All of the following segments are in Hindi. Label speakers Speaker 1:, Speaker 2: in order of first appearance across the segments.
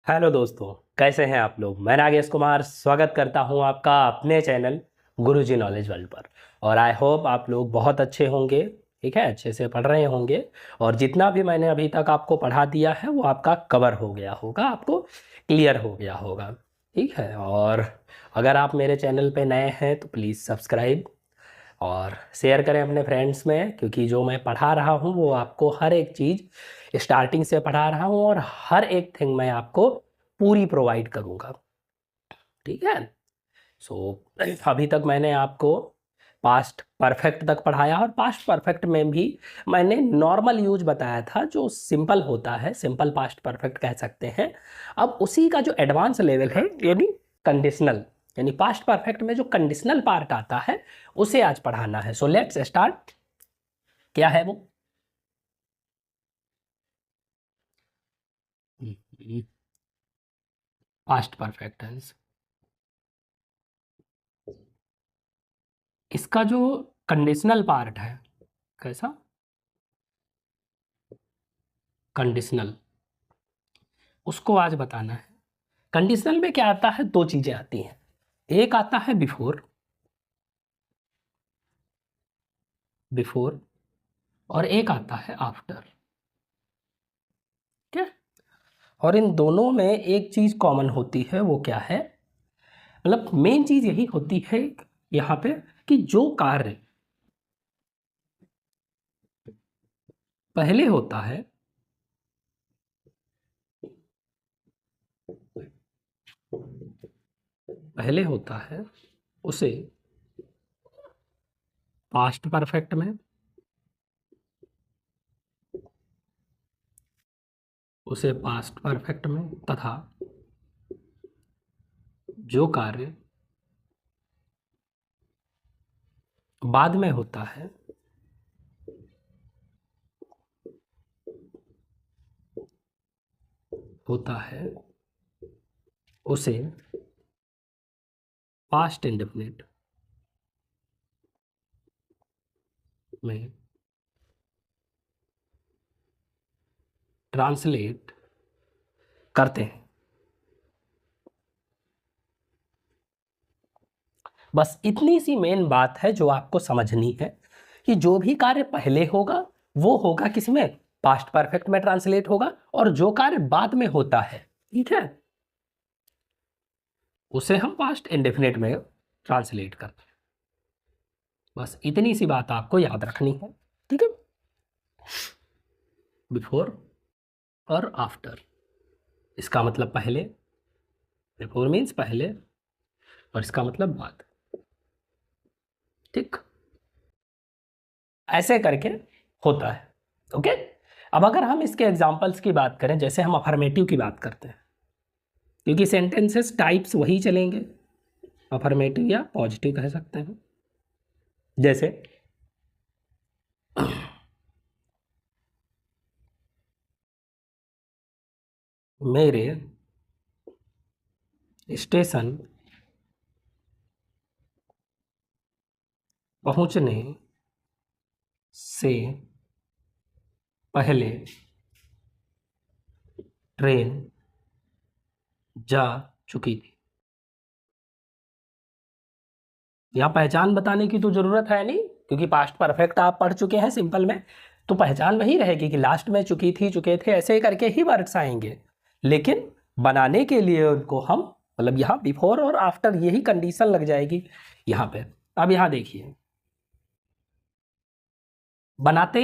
Speaker 1: हेलो दोस्तों, कैसे हैं आप लोग। मैं नागेश कुमार स्वागत करता हूं आपका अपने चैनल गुरुजी नॉलेज वर्ल्ड पर। और आई होप आप लोग बहुत अच्छे होंगे। ठीक है, अच्छे से पढ़ रहे होंगे और जितना भी मैंने अभी तक आपको पढ़ा दिया है वो आपका कवर हो गया होगा, आपको क्लियर हो गया होगा। ठीक है, और अगर आप मेरे चैनल पे नए हैं तो प्लीज़ सब्सक्राइब और शेयर करें अपने फ्रेंड्स में, क्योंकि जो मैं पढ़ा रहा हूँ वो आपको हर एक चीज़ स्टार्टिंग से पढ़ा रहा हूँ और हर एक थिंग मैं आपको पूरी प्रोवाइड करूँगा। ठीक है, सो अभी तक मैंने आपको पास्ट परफेक्ट तक पढ़ाया और पास्ट परफेक्ट में भी मैंने नॉर्मल यूज बताया था, जो सिंपल होता है, सिंपल पास्ट परफेक्ट कह सकते हैं। अब उसी का जो एडवांस लेवल है यानी कंडीशनल, यानी पास्ट परफेक्ट में जो कंडीशनल पार्ट आता है उसे आज पढ़ाना है। So let's start. क्या है वो? Past perfect tense. इसका जो कंडीशनल पार्ट है, कैसा कंडीशनल, उसको आज बताना है। कंडीशनल में क्या आता है? दो चीजें आती हैं। एक आता है बिफोर, बिफोर, और एक आता है आफ्टर। ठीक है, और इन दोनों में एक चीज कॉमन होती है, वो क्या है? मतलब मेन चीज यही होती है यहाँ पे कि जो कार्य पहले होता है, पहले होता है उसे पास्ट परफेक्ट में, उसे पास्ट परफेक्ट में, तथा जो कार्य बाद में होता है उसे पास्ट इंडेफिनिट में ट्रांसलेट करते हैं। बस इतनी सी मेन बात है जो आपको समझनी है कि जो भी कार्य पहले होगा वो होगा किसमें? पास्ट परफेक्ट में ट्रांसलेट होगा, और जो कार्य बाद में होता है, ठीक है, उसे हम पास्ट इंडेफिनिट में ट्रांसलेट करते हैं। बस इतनी सी बात आपको याद रखनी है। ठीक है, बिफोर और आफ्टर, इसका मतलब पहले, बिफोर मीन्स पहले, और इसका मतलब बाद। ठीक, ऐसे करके होता है। ओके, अब अगर हम इसके एग्जांपल्स की बात करें, जैसे हम अफर्मेटिव की बात करते हैं, क्योंकि सेंटेंसेस टाइप्स वही चलेंगे, अफर्मेटिव या पॉजिटिव कह सकते हैं। जैसे मेरे स्टेशन पहुंचने से पहले ट्रेन जा चुकी थी। यहाँ पहचान बताने की तो जरूरत है नहीं, क्योंकि पास्ट परफेक्ट आप पढ़ चुके हैं सिंपल में, तो पहचान वही रहेगी कि लास्ट में चुकी थी, चुके थे, ऐसे करके ही वर्ड्स आएंगे। लेकिन बनाने के लिए उनको हम, मतलब यहाँ बिफोर और आफ्टर यही कंडीशन लग जाएगी यहाँ पे। अब यहाँ देखिए, बनाते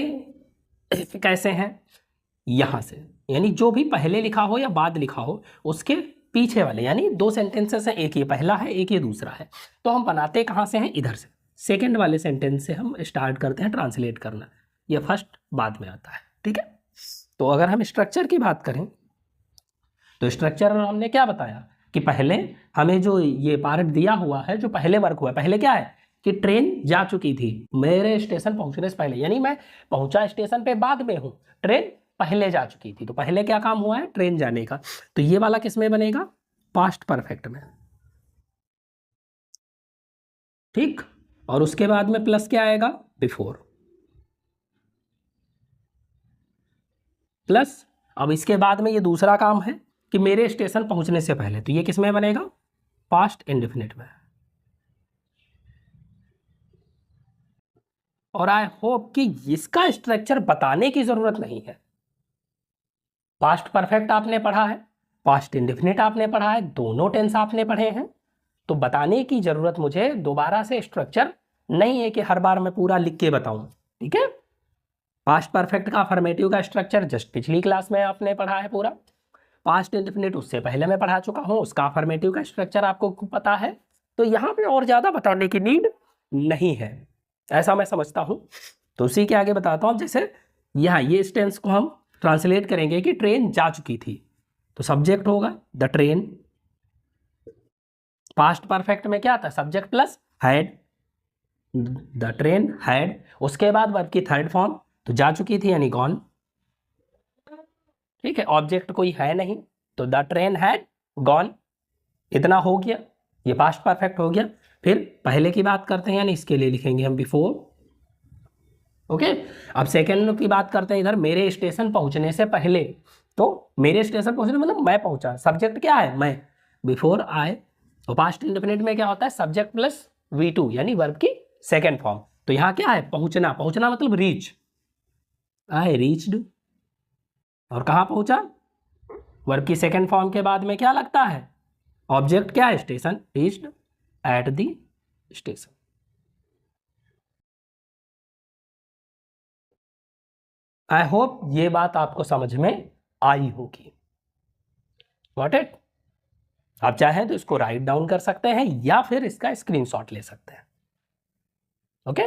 Speaker 1: कैसे हैं? यहाँ से, यानी जो भी पहले लिखा हो या बाद लिखा हो उसके पीछे वाले, यानी दो सेंटेंसेस हैं, एक ये पहला है एक ये दूसरा है, तो हम बनाते कहाँ से हैं? इधर से। सेकंड वाले सेंटेंस से हम स्टार्ट करते हैं ट्रांसलेट करना, ये फर्स्ट बाद में आता है। ठीक है, तो अगर हम स्ट्रक्चर की बात करें तो स्ट्रक्चर में हमने क्या बताया कि पहले हमें जो ये पार्ट दिया हुआ है, जो पहले वर्क हुआ है, पहले क्या है कि ट्रेन जा चुकी थी मेरे स्टेशन पहुंचने से पहले, यानी मैं पहुंचा स्टेशन पे बाद में हूं, ट्रेन पहले जा चुकी थी, तो पहले क्या काम हुआ है? ट्रेन जाने का। तो ये वाला किस में बनेगा? पास्ट परफेक्ट में। ठीक, और उसके बाद में प्लस क्या आएगा? बिफोर। प्लस अब इसके बाद में ये दूसरा काम है कि मेरे स्टेशन पहुंचने से पहले, तो ये किस में बनेगा, पास्ट इंडेफिनिट में। और आई होप कि इसका स्ट्रक्चर बताने की जरूरत नहीं है। पास्ट परफेक्ट आपने पढ़ा है, पास्ट इंडेफिनिट आपने पढ़ा है, दोनों टेंस आपने पढ़े हैं, तो बताने की जरूरत मुझे दोबारा से स्ट्रक्चर नहीं है कि हर बार मैं पूरा लिख के बताऊं। ठीक है, पास्ट परफेक्ट का अफर्मेटिव का स्ट्रक्चर जस्ट पिछली क्लास में आपने पढ़ा है पूरा, पास्ट इंडेफिनिट उससे पहले मैं पढ़ा चुका हूं, उसका अफर्मेटिव का स्ट्रक्चर आपको पता है, तो यहां पे और ज्यादा बताने की नीड नहीं है, ऐसा मैं समझता हूं। तो उसी के आगे बताता हूं। जैसे यहाँ ये टेंस को हम ट्रांसलेट करेंगे कि ट्रेन जा चुकी थी, तो सब्जेक्ट होगा द ट्रेन। पास्ट परफेक्ट में क्या था, subject plus had, the train had, उसके बाद वर्ब की थर्ड फॉर्म, तो जा चुकी थी यानी गॉन। ठीक है, ऑब्जेक्ट कोई है नहीं, तो द ट्रेन हैड गॉन, इतना हो गया, ये पास्ट परफेक्ट हो गया। फिर पहले की बात करते हैं, यानी इसके लिए लिखेंगे हम बिफोर। ओके, अब सेकेंड की बात करते हैं, इधर मेरे स्टेशन पहुंचने से पहले, तो मेरे स्टेशन पहुंचने मतलब मैं पहुंचा, सब्जेक्ट क्या है, मैं, बिफोर आई। और पास्ट इंडेफिनिट में क्या होता है, सब्जेक्ट प्लस V2 यानी वर्ब की सेकेंड फॉर्म, तो यहाँ क्या है, पहुंचना, पहुंचना मतलब रीच, आई रीच्ड। और कहाँ पहुंचा, वर्ब की सेकेंड फॉर्म के बाद में क्या लगता है, ऑब्जेक्ट क्या है, station, reached at the station. I hope ये बात आपको समझ में आई होगी। Got it. आप चाहें तो इसको राइट डाउन कर सकते हैं या फिर इसका स्क्रीनशॉट ले सकते हैं। ओके,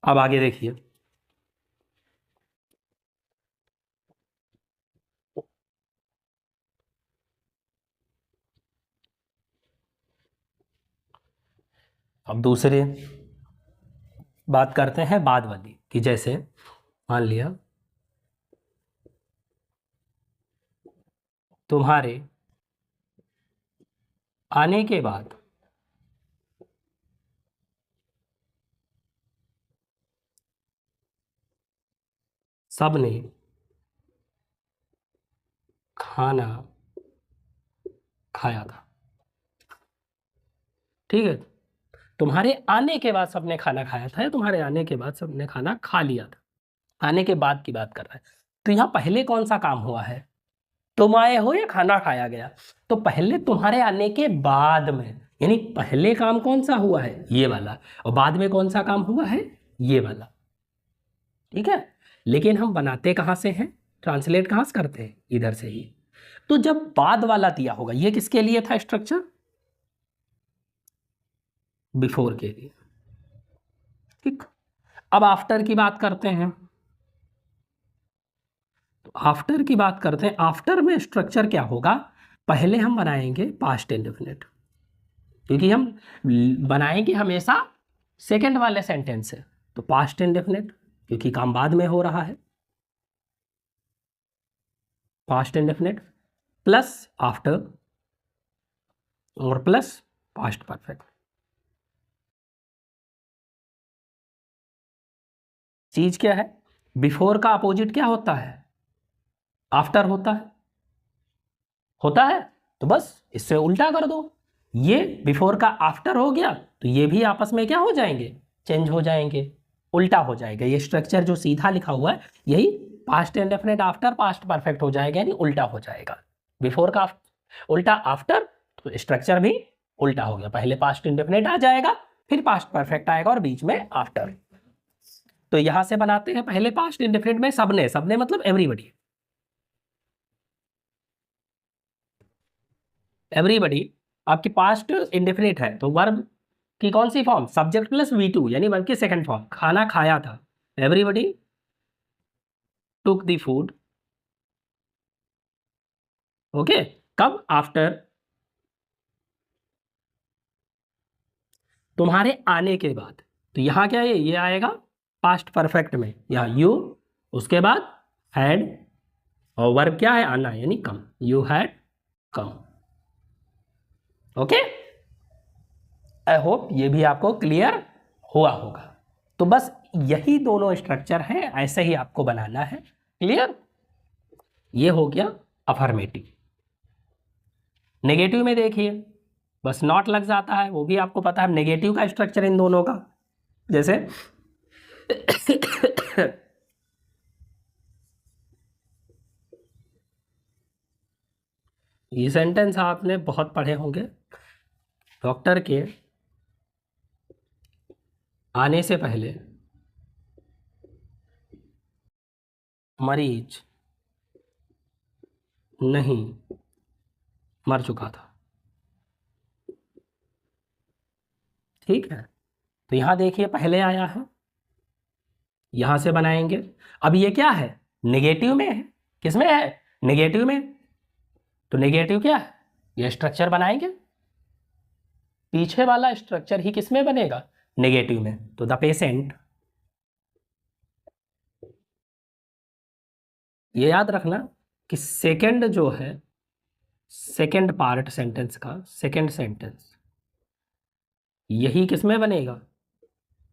Speaker 1: अब आगे देखिए, अब दूसरे बात करते हैं बाद वाली कि जैसे मान लिया तुम्हारे आने के बाद सबने खाना खाया था। ठीक है, तुम्हारे आने के बाद सबने खाना खाया था या तुम्हारे आने के बाद सबने खाना खा लिया था, आने के बाद की बात कर रहा है। तो यहाँ पहले कौन सा काम हुआ है, तुम आए हो या खाना खाया गया, तो पहले तुम्हारे आने के बाद में, यानी पहले काम कौन सा हुआ है, ये वाला, और बाद में कौन सा काम हुआ है, ये वाला। ठीक है, लेकिन हम बनाते कहाँ से हैं, ट्रांसलेट कहाँ से करते हैं, इधर से ही। तो जब बाद वाला दिया होगा, ये किसके लिए था स्ट्रक्चर, बिफोर के लिए। ठीक, अब आफ्टर की बात करते हैं, तो आफ्टर की बात करते हैं। आफ्टर में स्ट्रक्चर क्या होगा, पहले हम बनाएंगे पास्ट इंडेफिनिट, क्योंकि हम बनाएंगे हमेशा सेकंड वाले सेंटेंस से, तो पास्ट इंडेफिनिट क्योंकि काम बाद में हो रहा है, पास्ट इंडेफिनिट प्लस आफ्टर और प्लस पास्ट परफेक्ट। चीज क्या है, बिफोर का अपोजिट क्या होता है, आफ्टर होता है, तो बस इससे उल्टा कर दो, ये बिफोर का आफ्टर हो गया, तो ये भी आपस में क्या हो जाएंगे, चेंज हो जाएंगे, उल्टा हो जाएगा। ये स्ट्रक्चर जो सीधा लिखा हुआ है यही past indefinite after past perfect हो जाएगा, यानी उल्टा हो जाएगा। बिफोर का उल्टा आफ्टर, तो स्ट्रक्चर भी उल्टा हो गया, पहले पास्ट इंडेफिनिट आ जाएगा, फिर पास्ट परफेक्ट आएगा और बीच में आफ्टर। तो यहां से बनाते हैं, पहले पास्ट इंडेफिनिट में सबने, सबने मतलब एवरीबडी, एवरीबडी आपकी पास्ट इंडेफिनिट है, तो वर्ब की कौन सी फॉर्म, सब्जेक्ट प्लस V2 यानी वर्ब की सेकंड फॉर्म, खाना खाया था, everybody took the food. Okay, कब, आफ्टर, तुम्हारे आने के बाद, तो यहां क्या है, ये आएगा पास्ट परफेक्ट में, यहाँ यू, उसके बाद हैड, और वर्ब क्या है, आना यानी come, you had come. Okay, I hope ये भी आपको क्लियर हुआ होगा। तो बस यही दोनों स्ट्रक्चर हैं, ऐसे ही आपको बनाना है। क्लियर, ये हो गया अफर्मेटिव। नेगेटिव में देखिए बस नॉट लग जाता है, वो भी आपको पता है नेगेटिव का स्ट्रक्चर इन दोनों का। जैसे ये सेंटेंस आपने बहुत पढ़े होंगे। डॉक्टर के आने से पहले मरीज नहीं मर चुका था। ठीक है, तो यहां देखिए पहले आया है, यहां से बनाएंगे। अब ये क्या है, नेगेटिव में है। किसमें है, नेगेटिव में। तो नेगेटिव क्या है, ये स्ट्रक्चर बनाएंगे। पीछे वाला स्ट्रक्चर ही किसमें बनेगा, नेगेटिव में। तो द पेशेंट, ये याद रखना कि सेकंड जो है, सेकंड पार्ट सेंटेंस का सेकंड सेंटेंस यही किसमें बनेगा,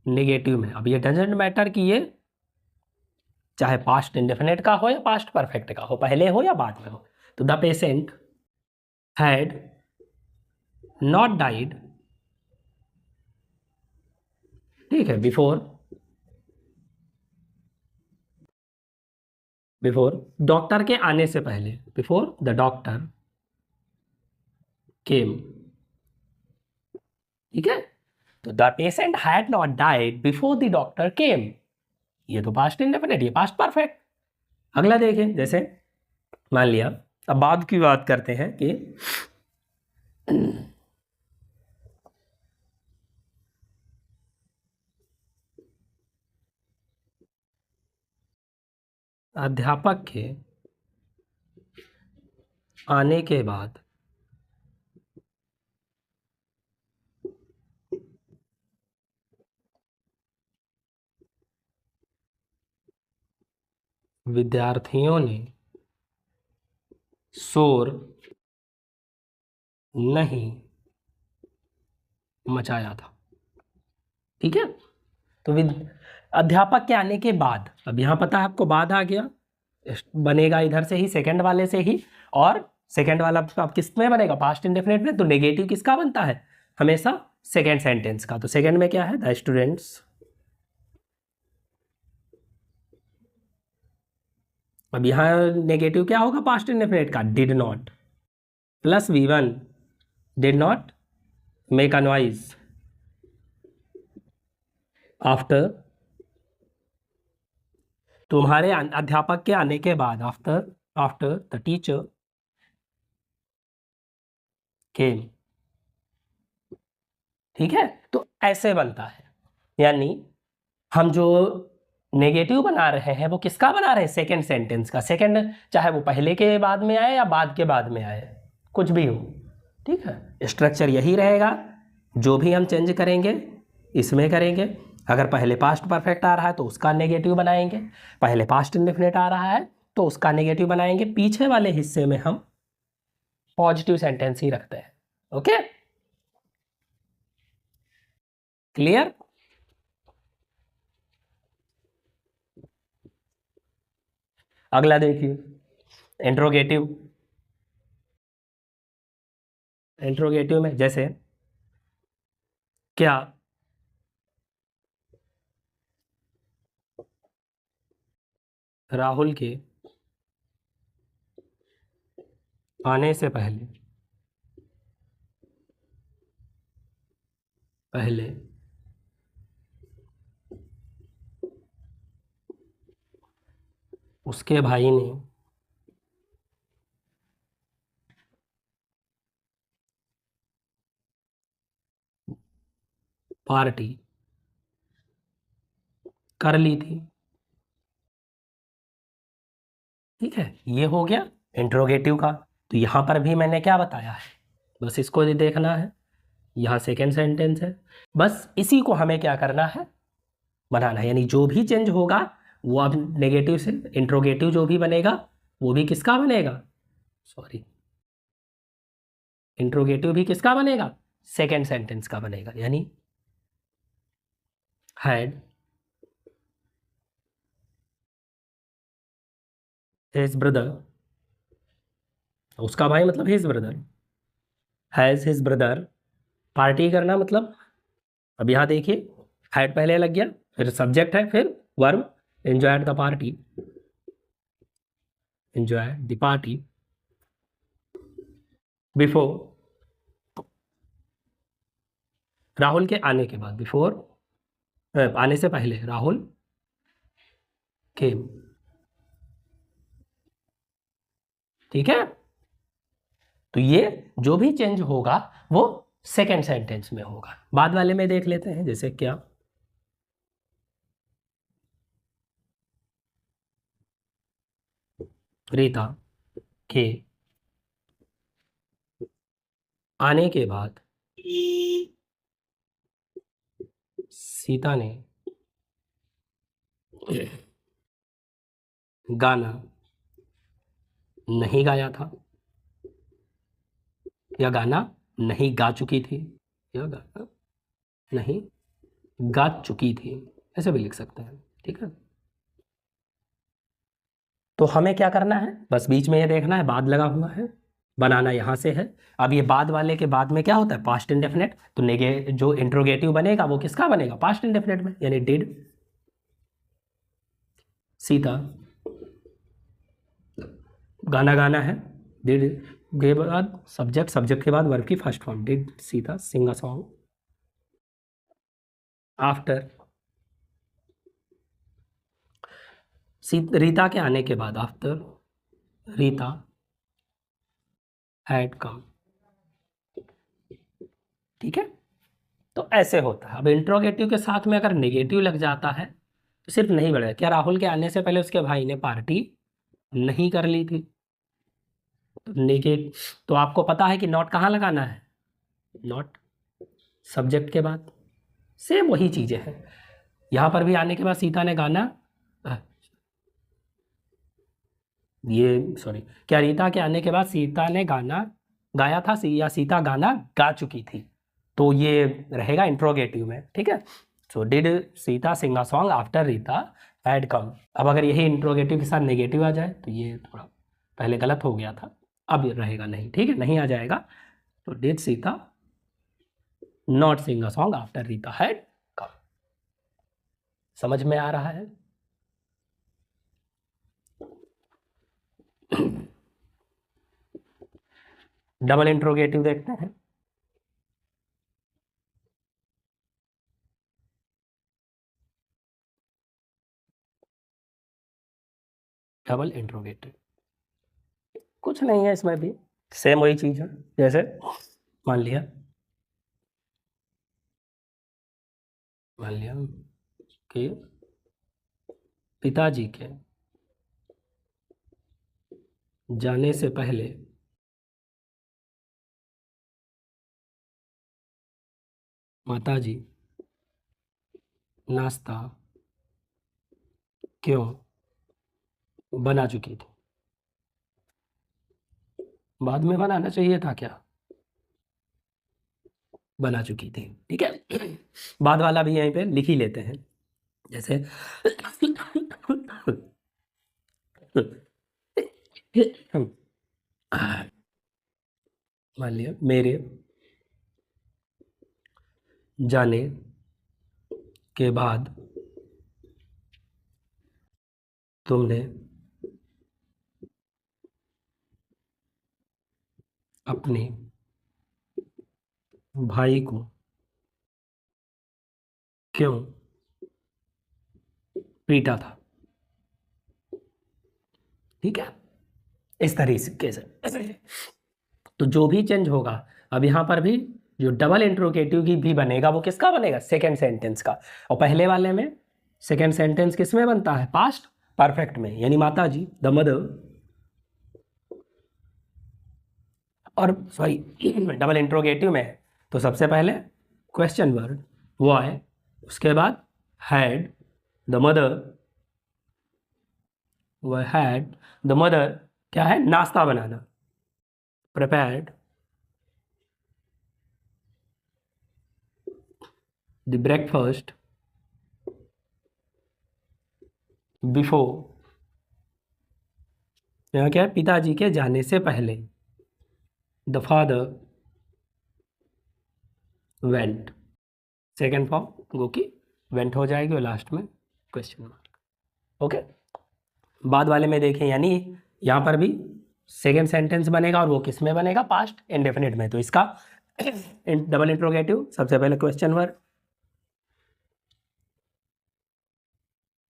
Speaker 1: नेगेटिव में। अब ये डजेंट मैटर कि ये चाहे पास्ट इंडेफिनिट का हो या पास्ट परफेक्ट का हो, पहले हो या बाद में हो। तो the patient had not died, ठीक है, बिफोर डॉक्टर के आने से पहले, बिफोर द डॉक्टर केम। ठीक है, तो the patient had not died before the doctor केम, ये तो पास्ट इंडेफिनिट, ये पास्ट परफेक्ट। अगला देखें, जैसे मान लिया, अब बाद की बात करते हैं कि अध्यापक के आने के बाद विद्यार्थियों ने शोर नहीं मचाया था। ठीक है, तो अध्यापक के आने के बाद, अब यहाँ पता है आपको बाद आ गया, बनेगा इधर से ही सेकंड वाले से ही, और सेकंड वाला अब किस में बनेगा, पास्ट इंडेफिनिट में। तो नेगेटिव किसका बनता है, हमेशा सेकंड सेंटेंस का। तो सेकंड में क्या है, द स्टूडेंट्स, अब यहाँ नेगेटिव क्या होगा पास्ट इंडेफिनिट का, did not plus V1, did not make a noise after, तुम्हारे अध्यापक के आने के बाद, after after the teacher came. ठीक है, तो ऐसे बनता है, यानी हम जो नेगेटिव बना रहे हैं वो किसका बना रहे हैं, सेकंड सेंटेंस का। सेकंड चाहे वो पहले के बाद में आए या बाद के बाद में आए, कुछ भी हो। ठीक है, स्ट्रक्चर यही रहेगा, जो भी हम चेंज करेंगे इसमें करेंगे। अगर पहले पास्ट परफेक्ट आ रहा है तो उसका नेगेटिव बनाएंगे, पहले पास्ट इंडेफिनिट आ रहा है तो उसका नेगेटिव बनाएंगे, पीछे वाले हिस्से में हम पॉजिटिव सेंटेंस ही रखते हैं। Okay, clear. अगला देखिए, इंट्रोगेटिव। इंट्रोगेटिव में जैसे क्या राहुल के आने से पहले पहले उसके भाई ने पार्टी कर ली थी। ठीक है, ये हो गया इंट्रोगेटिव का। तो यहाँ पर भी मैंने क्या बताया है, बस इसको ही देखना है, यहाँ सेकेंड सेंटेंस है, बस इसी को हमें क्या करना है, बनाना है। यानी जो भी चेंज होगा वो अब नेगेटिव से इंट्रोगेटिव जो भी बनेगा वो भी किसका बनेगा, सॉरी, इंट्रोगेटिव भी किसका बनेगा, सेकेंड सेंटेंस का बनेगा। यानी हैड हिज ब्रदर उसका भाई मतलब his brother, has his brother. Party करना मतलब, अब यहाँ देखिए हैड पहले लग गया, फिर सब्जेक्ट है, फिर verb, enjoyed the party, enjoy the party before, Rahul के आने के बाद, बिफोर आने से पहले राहुल केम। ठीक है, तो ये जो भी चेंज होगा वो सेकेंड सेंटेंस में होगा। बाद वाले में देख लेते हैं, जैसे क्या, रीता के आने के बाद सीता ने गाना नहीं गाया था, या गाना नहीं गा चुकी थी, या गाना नहीं गा चुकी थी, ऐसे भी लिख सकते हैं। ठीक है, तो हमें क्या करना है, बस बीच में ये देखना है बाद लगा हुआ है, बनाना यहाँ से है। अब ये बाद वाले के बाद में क्या होता है, पास्ट इंडेफिनेट, तो नेगे जो इंट्रोगेटिव बनेगा वो किसका बनेगा, पास्ट इंडेफिनेट में, यानी डिड सीता गाना गाना है, डिड के बाद सब्जेक्ट, सब्जेक्ट के बाद वर्ब की first form, did Sita sing a song after, Rita के आने के बाद, आफ्टर रीता हैड कम। ठीक है, तो ऐसे होता है। अब इंट्रोगेटिव के साथ में अगर नेगेटिव लग जाता है तो सिर्फ नहीं बढ़ेगा। क्या राहुल के आने से पहले उसके भाई ने पार्टी नहीं कर ली थी, तो नेगेट, तो आपको पता है कि नॉट कहाँ लगाना है, नॉट सब्जेक्ट के बाद। सेम वही चीज़ें हैं यहाँ पर भी, आने के बाद सीता ने गाना ये सॉरी, क्या रीता के आने के बाद सीता ने गाना गाया था, या सीता गाना गा चुकी थी, तो ये रहेगा इंट्रोगेटिव में। ठीक है, so did Sita sing a song after Rita had come. अब अगर यही इंट्रोगेटिव के साथ नेगेटिव आ जाए तो ये थोड़ा पहले गलत हो गया था, अब ये रहेगा नहीं। ठीक है, नहीं आ जाएगा, तो did Sita not sing a song after Rita had come. समझ में आ रहा है? डबल इंट्रोगेटिव देखते हैं। डबल इंट्रोगेटिव कुछ नहीं है इसमें भी, सेम वही चीज़ है। जैसे मान लिया कि पिताजी के जाने से पहले माताजी नाश्ता क्यों बना चुकी थी। बाद में बनाना चाहिए था क्या, बना चुकी थी। ठीक है, बाद वाला भी यहीं पे लिख ही लेते हैं। जैसे मान लिया मेरे जाने के बाद तुमने अपने भाई को क्यों पीटा था। ठीक है, इस तरीके से। तो जो भी चेंज होगा, अब यहाँ पर भी जो डबल इंट्रोगेटिव की भी बनेगा वो किसका बनेगा, सेकेंड सेंटेंस का। और पहले वाले में सेकेंड सेंटेंस किस में बनता है, पास्ट परफेक्ट में, यानी माता जी द मदर, और सॉरी डबल इंट्रोगेटिव में है तो सबसे पहले क्वेश्चन वर्ड वाई, उसके बाद हैड द मदर, वह हैड द मदर क्या है, नाश्ता बनाना, प्रिपेयर्ड द ब्रेकफास्ट बिफोर, यहाँ क्या है, पिताजी के जाने से पहले। The father went, second form go की वेंट हो जाएगी और लास्ट में क्वेश्चन मार्क। ओके, बाद वाले में देखें, यानी यहाँ पर भी सेकेंड सेंटेंस बनेगा और वो किस में बनेगा, पास्ट इंडेफिनिट में। तो इसका डबल इंट्रोगेटिव, सबसे पहले क्वेश्चन वर्ड,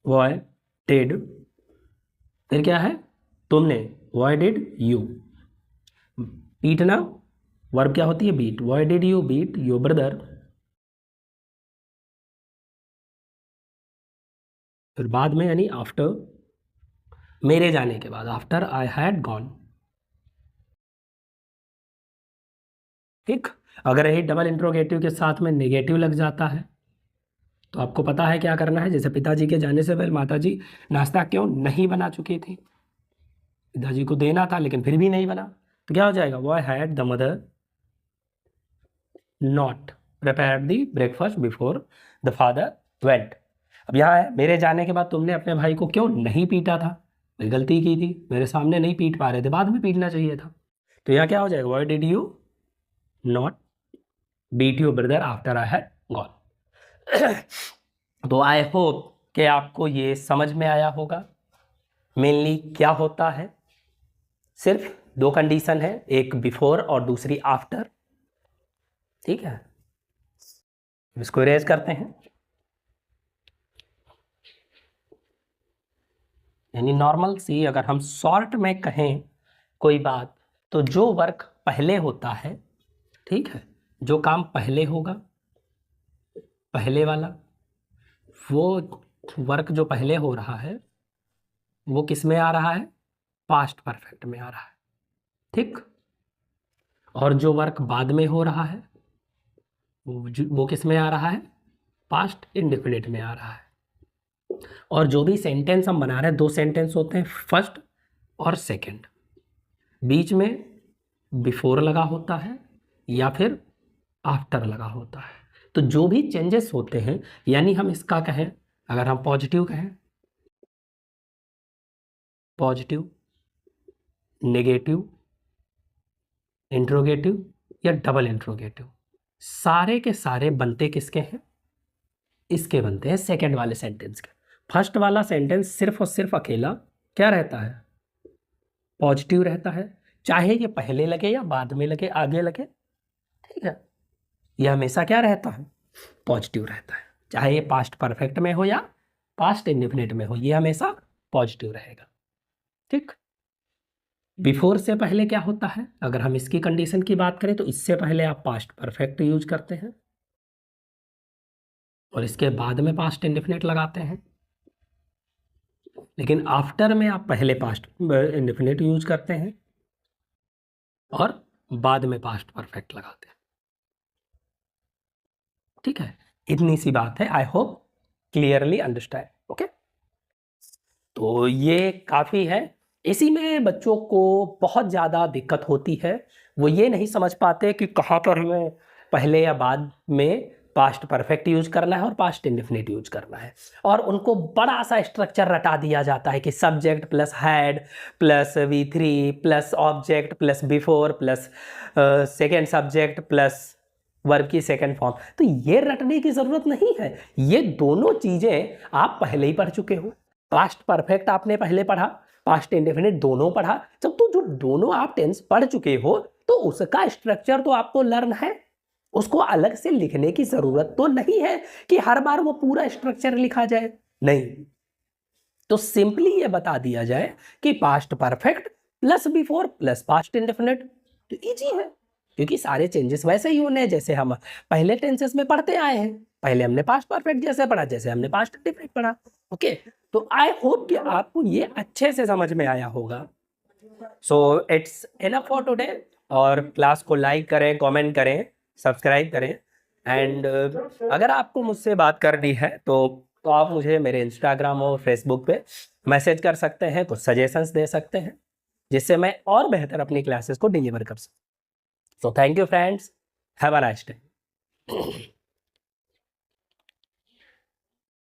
Speaker 1: व्हाई डिड, फिर क्या है, तुमने, व्हाई डिड यू, पीटना, वर्ब क्या होती है, beat, why did you beat your brother, फिर बाद में यानी आफ्टर, मेरे जाने के बाद, आफ्टर आई हैड गॉन। ठीक, अगर यही डबल इंट्रोगेटिव के साथ में नेगेटिव लग जाता है तो आपको पता है क्या करना है। जैसे पिताजी के जाने से पहले माताजी नाश्ता क्यों नहीं बना चुकी थी, पिताजी को देना था लेकिन फिर भी नहीं बना, तो क्या हो जाएगा, why had the mother not prepared the breakfast before the father went. अब यहाँ है, मेरे जाने के बाद तुमने अपने भाई को क्यों नहीं पीटा था, मैं गलती की थी, मेरे सामने नहीं पीट पा रहे थे, बाद में पीटना चाहिए था। तो यहाँ क्या हो जाएगा, why did you not beat your brother after I had gone. तो आई होप कि आपको ये समझ में आया होगा मेनली क्या होता है। सिर्फ दो कंडीशन है, एक बिफोर और दूसरी आफ्टर। ठीक है, इसको इरेज करते हैं। यानी नॉर्मल सी अगर हम शॉर्ट में कहें कोई बात, तो जो वर्क पहले होता है, ठीक है, जो काम पहले होगा, पहले वाला, वो वर्क जो पहले हो रहा है वो किस में आ रहा है, पास्ट परफेक्ट में आ रहा है। ठीक, और जो वर्क बाद में हो रहा है वो किस में आ रहा है, पास्ट इंडेफिनिट में आ रहा है। और जो भी सेंटेंस हम बना रहे हैं, दो सेंटेंस होते हैं, फर्स्ट और सेकंड, बीच में बिफोर लगा होता है या फिर आफ्टर लगा होता है। तो जो भी चेंजेस होते हैं, यानी हम इसका कहें, अगर हम पॉजिटिव कहें, पॉजिटिव, नेगेटिव, इंट्रोगेटिव या डबल इंट्रोगेटिव, सारे के सारे बनते किसके हैं, इसके बनते हैं सेकंड वाले सेंटेंस के। फर्स्ट वाला सेंटेंस सिर्फ और सिर्फ अकेला क्या रहता है, पॉजिटिव रहता है, चाहे ये पहले लगे या बाद में लगे, आगे लगे। ठीक है, ये हमेशा क्या रहता है, पॉजिटिव रहता है, चाहे ये पास्ट परफेक्ट में हो या पास्ट इंडेफिनिट में हो, ये हमेशा पॉजिटिव रहेगा। ठीक, बिफोर से पहले क्या होता है, अगर हम इसकी कंडीशन की बात करें तो इससे पहले आप पास्ट परफेक्ट यूज करते हैं और इसके बाद में पास्ट इंडेफिनिट लगाते हैं। लेकिन आफ्टर में आप पहले पास्ट इंडेफिनिट यूज करते हैं और बाद में पास्ट परफेक्ट लगाते हैं। ठीक है, इतनी सी बात है, I hope clearly understand. Okay, तो ये काफ़ी है। इसी में बच्चों को बहुत ज़्यादा दिक्कत होती है, वो ये नहीं समझ पाते कि कहाँ पर हमें पहले या बाद में पास्ट परफेक्ट यूज करना है और पास्ट इंडेफिनिट यूज करना है। और उनको बड़ा सा स्ट्रक्चर रटा दिया जाता है कि subject plus had plus V3 plus object plus before plus second subject plus verb की सेकेंड फॉर्म। तो ये रटने की ज़रूरत नहीं है, ये दोनों चीज़ें आप पहले ही पढ़ चुके हो। पास्ट परफेक्ट आपने पहले पढ़ा, पास्ट इंडेफिनिट दोनों पढ़ा। जब तो जो दोनों आप टेंस पढ़ चुके हो तो उसका स्ट्रक्चर तो आपको लर्न है, उसको अलग से लिखने की जरूरत तो नहीं है कि हर बार वो पूरा स्ट्रक्चर लिखा जाए, नहीं। तो सिंपली ये बता दिया जाए कि past perfect plus before plus past indefinite, तो इजी है क्योंकि सारे चेंजेस वैसे ही होने हैं जैसे हम पहले टेंसेस में पढ़ते आए हैं। पहले हमने पास्ट परफेक्ट जैसे पढ़ा, जैसे हमने पास्ट इंडेफिनिट पढ़ा। ओके, तो आई होप कि आपको ये अच्छे से समझ में आया होगा। So it's enough for today. और क्लास को लाइक करें, कमेंट करें, सब्सक्राइब करें। एंड अगर आपको मुझसे बात करनी है तो आप मुझे मेरे इंस्टाग्राम और फेसबुक पे मैसेज कर सकते हैं, कुछ सजेशंस दे सकते हैं जिससे मैं और बेहतर अपनी क्लासेस को डिलीवर कर सकूं। So thank you friends, have a nice day.